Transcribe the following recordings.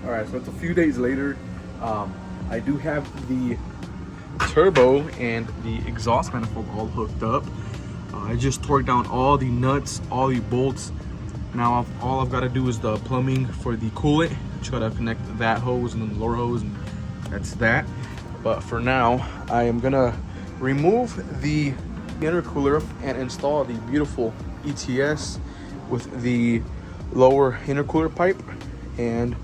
All right, so it's a few days later. I do have the turbo and the exhaust manifold all hooked up. I just torqued down all the nuts, all the bolts. Now all I've got to do is the plumbing for the coolant. Just got to connect that hose and then the lower hose, and that's that. But for now, I am gonna remove the intercooler and install the beautiful ETS with the lower intercooler pipe, and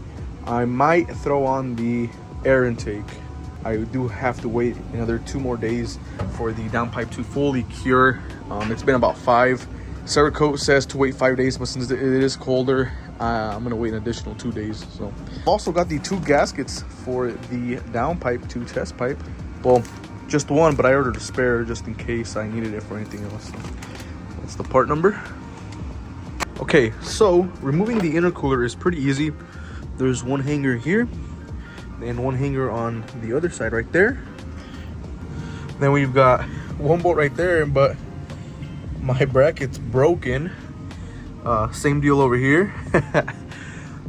I might throw on the air intake. I do have to wait another 2 more days for the downpipe to fully cure. It's been about 5. Cerakote says to wait 5 days, but since it is colder, I'm gonna wait an additional 2 days. So also got the 2 gaskets for the downpipe 2 test pipe. Well, just one, but I ordered a spare just in case I needed it for anything else. So that's the part number. Okay, so removing the intercooler is pretty easy. There's one hanger here and one hanger on the other side right there. Then we've got one bolt right there, but my bracket's broken. Same deal over here.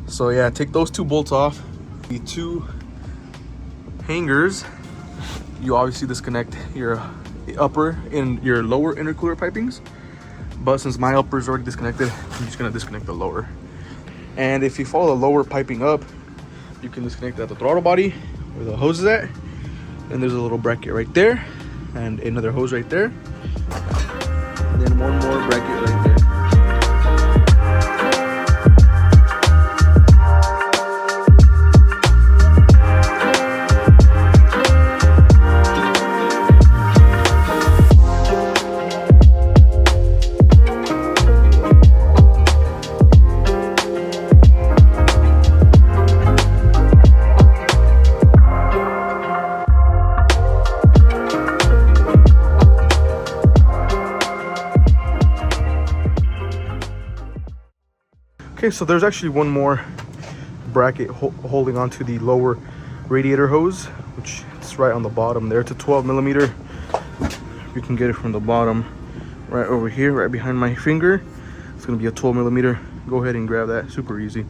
So yeah, take those 2 bolts off. The 2 hangers, you obviously disconnect your upper and your lower intercooler pipings, but since my upper is already disconnected, I'm just gonna disconnect the lower. And if you follow the lower piping up, you can disconnect at the throttle body where the hose is at, and there's a little bracket right there and another hose right there, and then one more bracket right there. Okay, so there's actually one more bracket holding onto the lower radiator hose, which is right on the bottom there. It's a 12 millimeter. You can get it from the bottom right over here, right behind my finger. It's gonna be a 12 millimeter. Go ahead and grab that, super easy.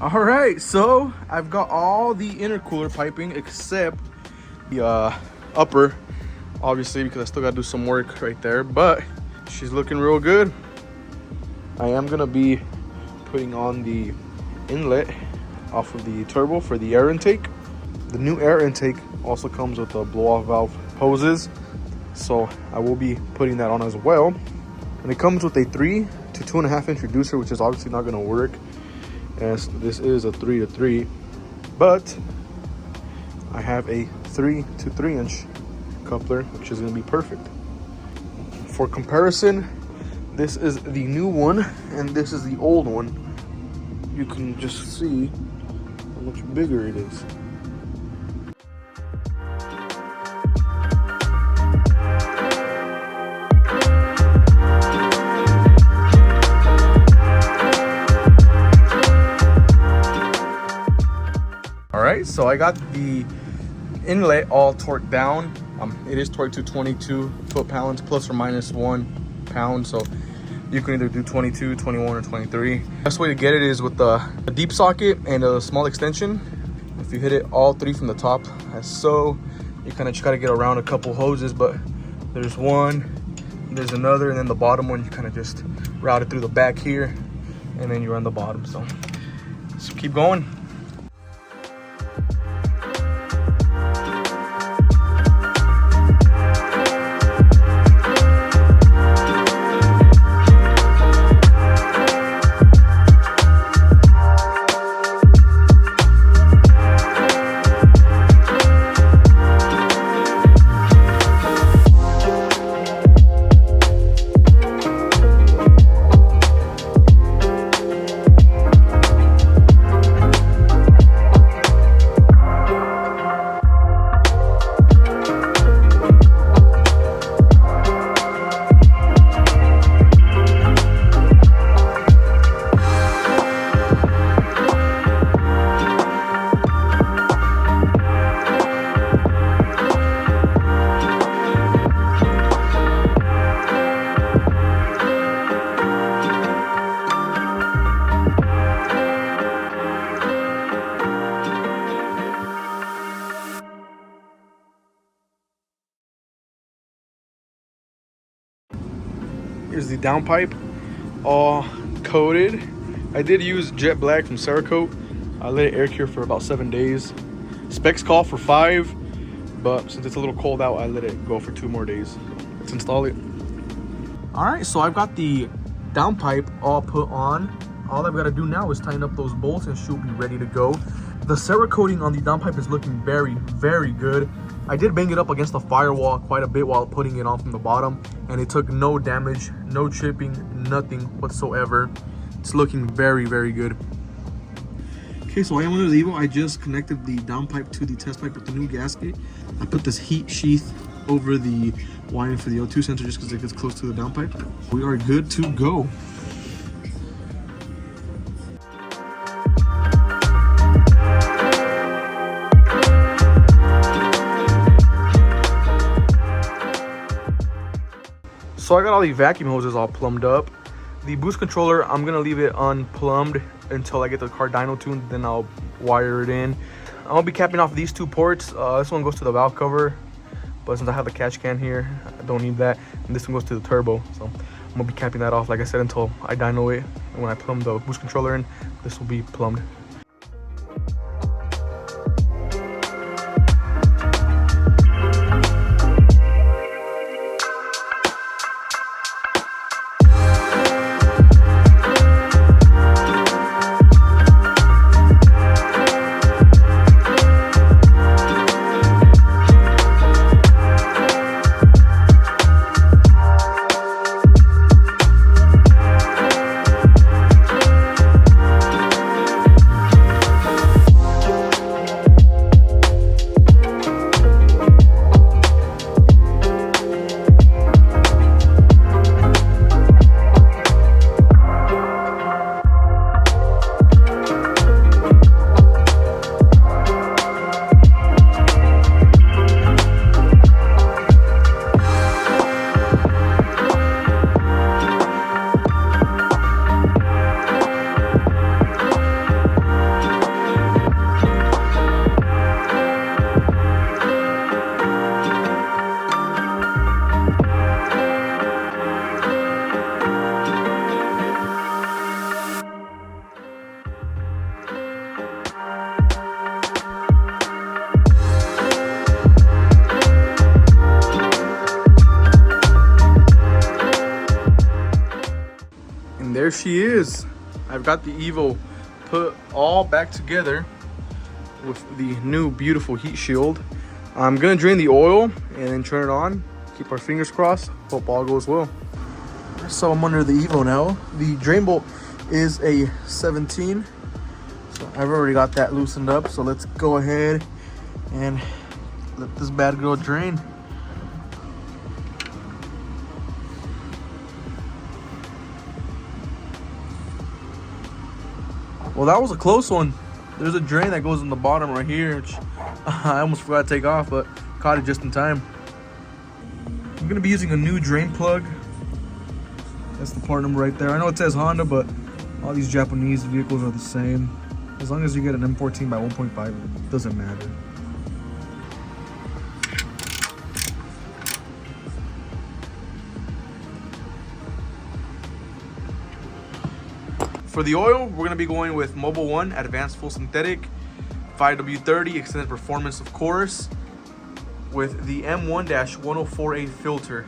All right, so I've got all the intercooler piping except the upper obviously, because I still gotta do some work right there, but she's looking real good. I am gonna be putting on the inlet off of the turbo for the air intake. The new air intake also comes with the blow-off valve hoses, so I will be putting that on as well. And it comes with a 3 to 2.5 inch reducer, which is obviously not gonna work as this is a 3 to 3, but I have a 3 to 3 inch coupler, which is gonna be perfect. For comparison, this is the new one and this is the old one. You can just see how much bigger it is. All right, so I got the inlet all torqued down. It is torqued to 22 foot-pounds plus or minus 1 pound, so you can either do 22, 21, or 23. Best way to get it is with a deep socket and a small extension. If you hit it all 3 from the top, as so, you kind of just got to get around a couple hoses, but there's one, there's another, and then the bottom one, you kind of just route it through the back here, and then you're on the bottom. So keep going. Here's the downpipe, all coated. I did use jet black from Cerakote. I let it air cure for about 7 days. Specs call for 5, but since it's a little cold out, I let it go for 2 more days. So let's install it. All right, so I've got the downpipe all put on. All I've got to do now is tighten up those bolts and she'll be ready to go. The Cerakoting on the downpipe is looking very, very good. I did bang it up against the firewall quite a bit while putting it on from the bottom, and it took no damage, no chipping, nothing whatsoever. It's looking very, very good. Okay, so I am under the EVO. I just connected the downpipe to the test pipe with the new gasket. I put this heat sheath over the wiring for the O2 sensor just because it gets close to the downpipe. We are good to go. So I got all the vacuum hoses all plumbed up. The boost controller, I'm gonna leave it unplumbed until I get the car dyno tuned, then I'll wire it in. I'll be capping off these 2 ports. This one goes to the valve cover, but since I have the catch can here, I don't need that. And this one goes to the turbo, so I'm gonna be capping that off, like I said, until I dyno it. And when I plumb the boost controller in, this will be plumbed. she is. I've got the EVO put all back together with the new beautiful heat shield. I'm gonna drain the oil and then turn it on. Keep our fingers crossed. Hope all goes well. So I'm under the EVO now. The drain bolt is a 17. So I've already got that loosened up. So let's go ahead and let this bad girl drain. Well, that was a close one. There's a drain that goes in the bottom right here, which I almost forgot to take off, but caught it just in time. I'm gonna be using a new drain plug. That's the part number right there. I know it says Honda, but all these Japanese vehicles are the same. As long as you get an M14 by 1.5, it doesn't matter. For the oil, we're gonna be going with Mobil 1 Advanced Full Synthetic, 5W30 Extended Performance, of course, with the M1-1048 filter.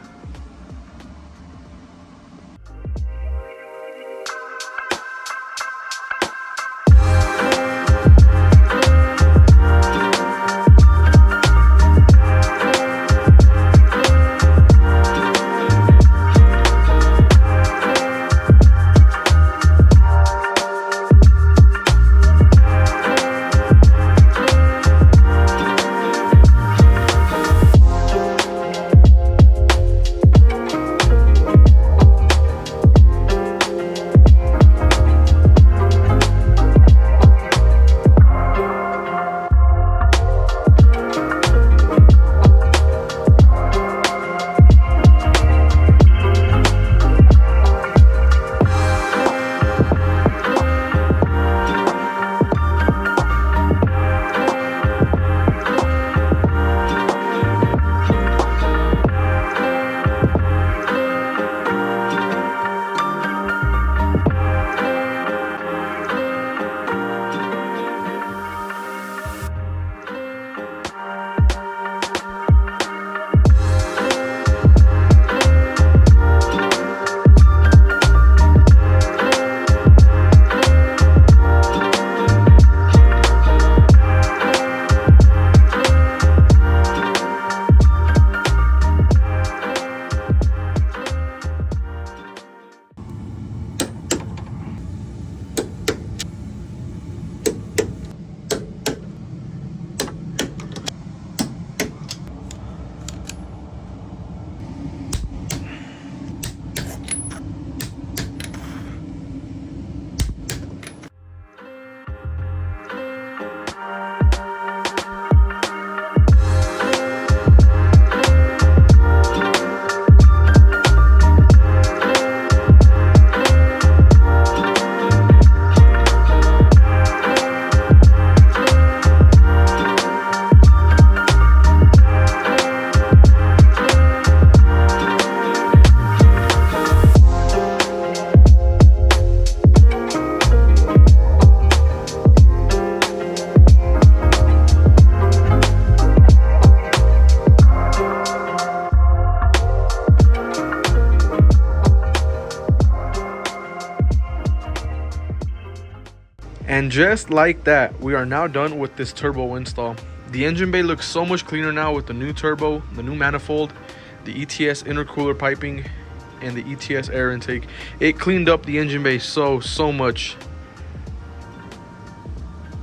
And just like that, we are now done with this turbo install. The engine bay looks so much cleaner now with the new turbo, the new manifold, the ETS intercooler piping, and the ETS air intake. It cleaned up the engine bay so much.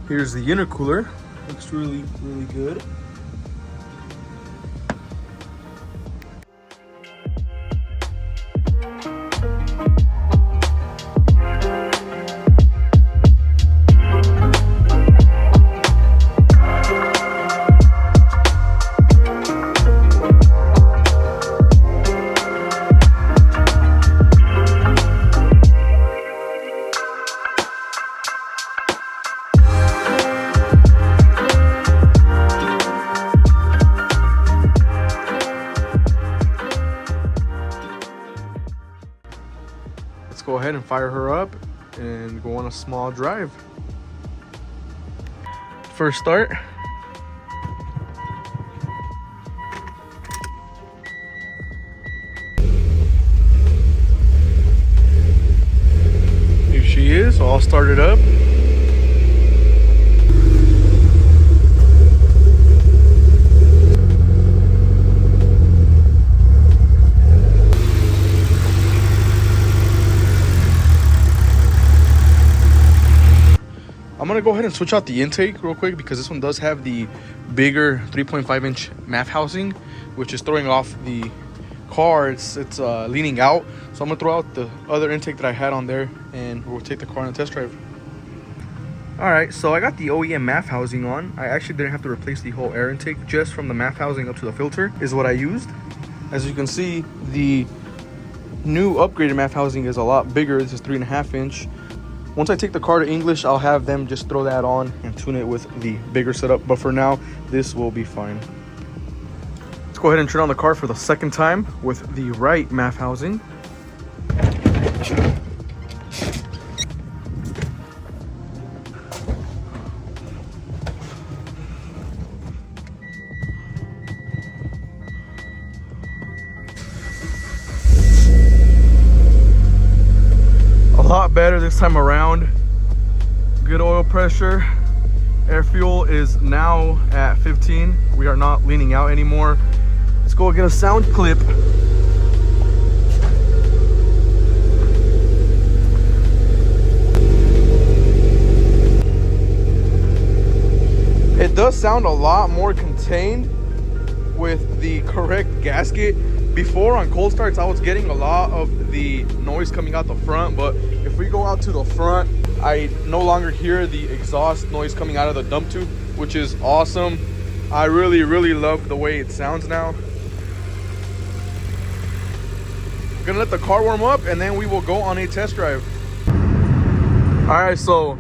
Here's the intercooler. Looks really good. Let's go ahead and fire her up and go on a small drive. First start. is, so I'll start it up. I'm gonna go ahead and switch out the intake real quick because this one does have the bigger 3.5-inch MAF housing, which is throwing off the car. It's leaning out, so I'm gonna throw out the other intake that I had on there and we'll take the car on a test drive. All right, so I got the OEM MAF housing on. I actually didn't have to replace the whole air intake, just from the MAF housing up to the filter is what I used. As you can see, the new upgraded MAF housing is a lot bigger. This is 3.5-inch. Once I take the car to English, I'll have them just throw that on and tune it with the bigger setup. But for now, this will be fine. Let's go ahead and turn on the car for the second time with the right MAF housing. Lot better this time around. Good oil pressure. Air fuel is now at 15. We are not leaning out anymore. Let's go get a sound clip. It does sound a lot more contained with the correct gasket. Before on cold starts, I was getting a lot of the noise coming out the front, but if we go out to the front, I no longer hear the exhaust noise coming out of the dump tube, which is awesome. I really love the way it sounds now. I'm gonna let the car warm up and then we will go on a test drive. All right, so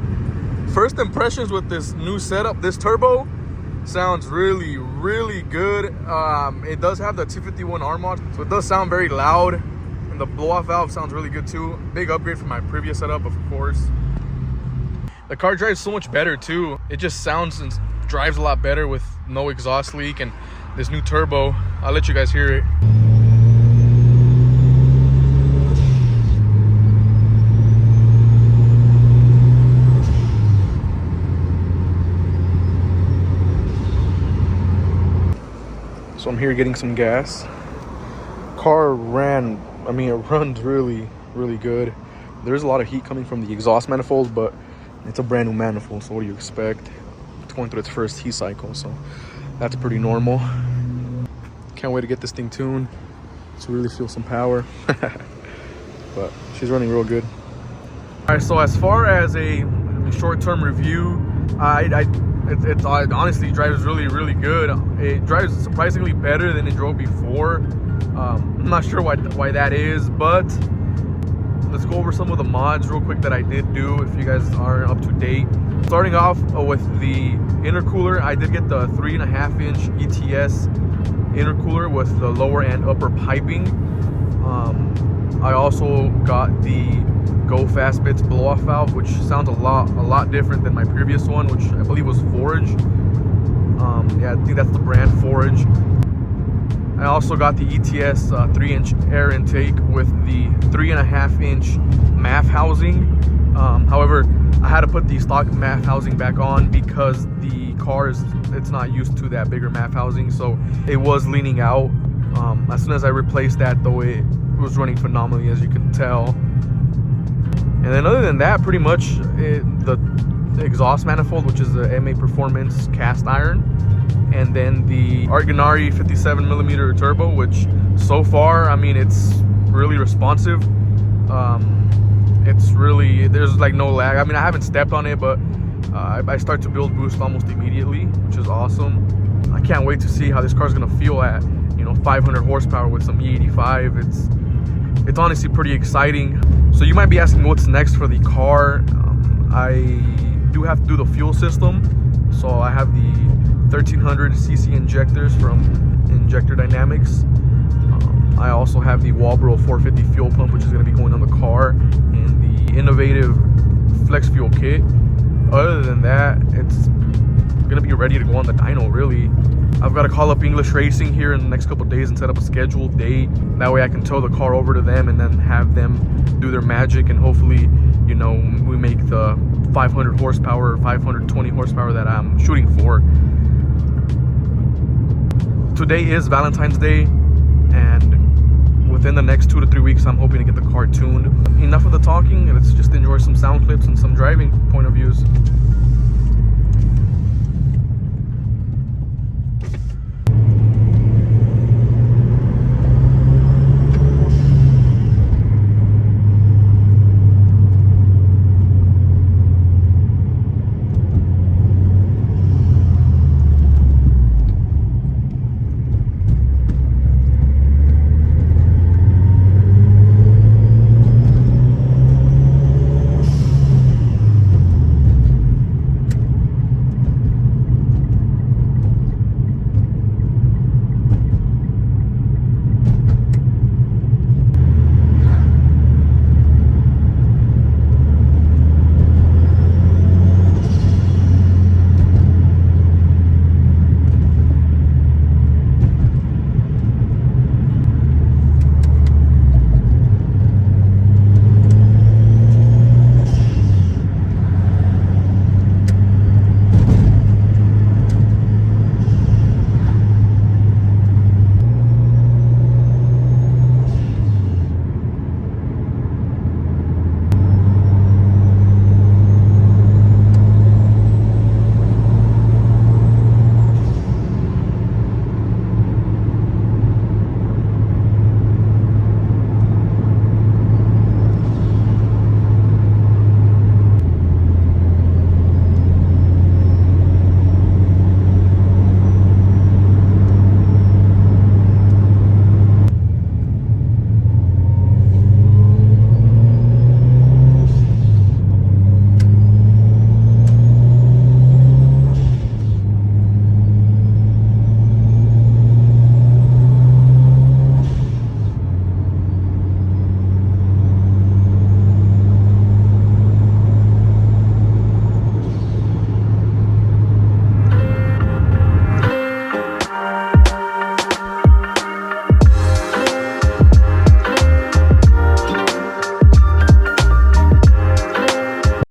first impressions with this new setup. This turbo sounds really good. It does have the 251 R mod, so it does sound very loud, and the blow-off valve sounds really good too. Big upgrade from my previous setup, of course. The car drives so much better too. It just sounds and drives a lot better with no exhaust leak, and this new turbo, I'll let you guys hear it. So I'm here getting some gas. Car ran, I mean, it runs really good. There's a lot of heat coming from the exhaust manifold, but it's a brand new manifold, so what do you expect? It's going through its first heat cycle, so that's pretty normal. Can't wait to get this thing tuned to really feel some power. But she's running real good. All right, so as far as a short-term review, it honestly drives really good. It drives surprisingly better than it drove before. I'm not sure why that is, but let's go over some of the mods real quick that I did do if you guys are up to date. Starting off with the intercooler, I did get the 3.5-inch ETS intercooler with the lower and upper piping. I also got the Go Fast Bits blow-off valve, which sounds a lot different than my previous one, which I believe was Forage. Yeah, I think that's the brand, Forage. I also got the ETS 3-inch air intake with the 3.5-inch MAF housing. However, I had to put the stock MAF housing back on because the car it's not used to that bigger MAF housing, so it was leaning out. As soon as I replaced that, though, it was running phenomenally, as you can tell. And then other than that, pretty much the exhaust manifold, which is the MA Performance cast iron, and then the Argonari 57mm turbo, which so far, I mean, it's really responsive. It's really, there's like no lag. I mean, I haven't stepped on it, but I start to build boost almost immediately, which is awesome. I can't wait to see how this car's gonna feel at 500 horsepower with some E85. It's honestly pretty exciting. So you might be asking what's next for the car. I do have to do the fuel system. So I have the 1300cc injectors from Injector Dynamics. I also have the Walbro 450 fuel pump, which is going to be going on the car, and the innovative flex fuel kit. Other than that, it's going to be ready to go on the dyno, really. I've got to call up English Racing here in the next couple of days and set up a scheduled date. That way I can tow the car over to them and then have them do their magic and hopefully, you know, we make the 500 horsepower, 520 horsepower that I'm shooting for. Today is Valentine's Day, and within the next 2 to 3 weeks, I'm hoping to get the car tuned. Enough of the talking, let's just enjoy some sound clips and some driving point of views.